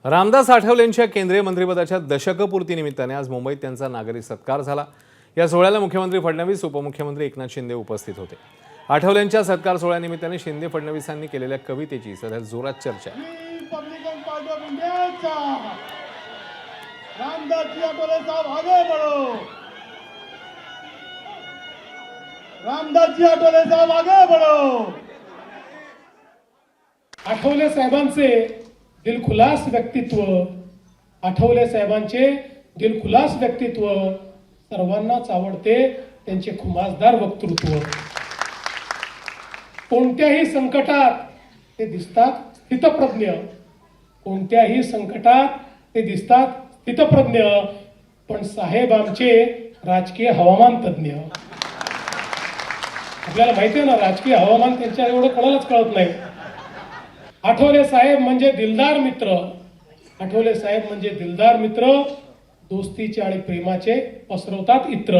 रामदास आठवलेंच्या केंद्रीय मंत्रिपदाच्या दशकपूर्ती निमित्ताने आज मुंबईत त्यांचा नागरी सत्कार झाला। या सोहळ्याला मुख्यमंत्री फडणवीस, उपमुख्यमंत्री एकनाथ शिंदे उपस्थित होते। आठवलेंच्या सत्कार सोहळ्यानिमित्ताने शिंदे फडणवीसांनी केलेल्या कवितेची सध्या जोरात चर्चा आहे। आठवले साहेबांचे दिलखुलास व्यक्तित्व, आठवले साहेबांचे दिलखुलास व्यक्तित्व सर्वांनाच आवडते। त्यांचे खुमासदार वक्तृत्व, कोणत्याही संकटात ते दिसतात स्थितप्रज्ञ, कोणत्याही संकटात ते दिसतात स्थितप्रज्ञ। पण साहेब आमचे राजकीय हवामान तज्ञ। आपल्याला माहिती आहे ना, राजकीय हवामान त्यांच्या एवढं कोणालाच कळत नाही। आठवले साहेब म्हणजे दिलदार मित्र, आठवले साहेब म्हणजे दिलदार मित्र, दोस्तीचे आणि प्रेमाचे पसरवतात इत्र।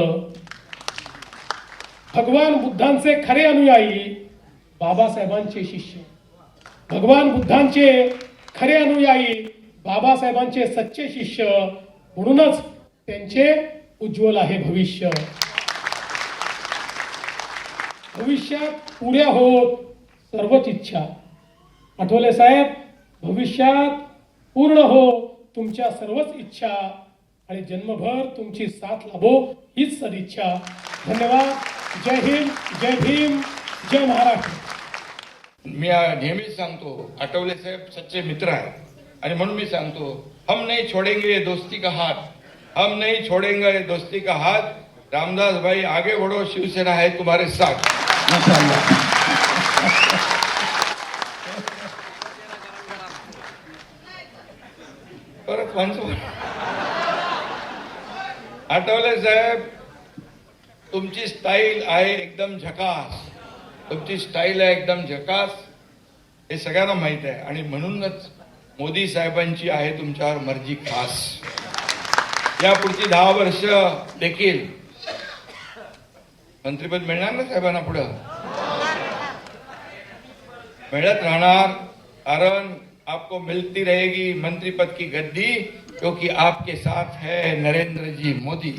भगवान बुद्धांचे खरे अनुयायी, बाबासाहेबांचे शिष्य, भगवान बुद्धांचे खरे अनुयायी, बाबासाहेबांचे सच्चे शिष्य, म्हणूनच त्यांचे उज्ज्वल आहे भविष्य। भविष्यात पुऱ्या होत सर्वच इच्छा, आठवले साहेब भविष्यात पूर्ण हो तुमच्या सर्वच इच्छा, आणि जन्मभर तुमची साथ लाभो हीच सदिच्छा। धन्यवाद। जय हिंद, जय भीम, जय महाराष्ट्र। मी नेहमीच सांगतो, आठवले साहेब सच्चे मित्र आहेत, आणि म्हणून मी सांगतो, हम नहीं छोड़ेंगे दोस्ती का हाथ, हम नहीं छोड़ेंगे दोस्ती का हाथ। रामदास भाई आगे बढ़ो, शिवसेना है तुम्हारे साथ। परत म्हणतो, आठवले साहेब तुमची स्टाईल आहे एकदम झकास, तुमची स्टाईल आहे एकदम झकास, हे सगळ्यांना माहित आहे, आणि म्हणूनच मोदी साहेबांची आहे तुमच्यावर मर्जी खास। या पुढची 10 वर्ष देखील मंत्रिपद मिळणार ना साहेबांना, पुढं मिळत राहणार, कारण आपको मिलती रहेगी मंत्री पद की गद्दी, क्योंकि आपके साथ है नरेंद्र जी मोदी।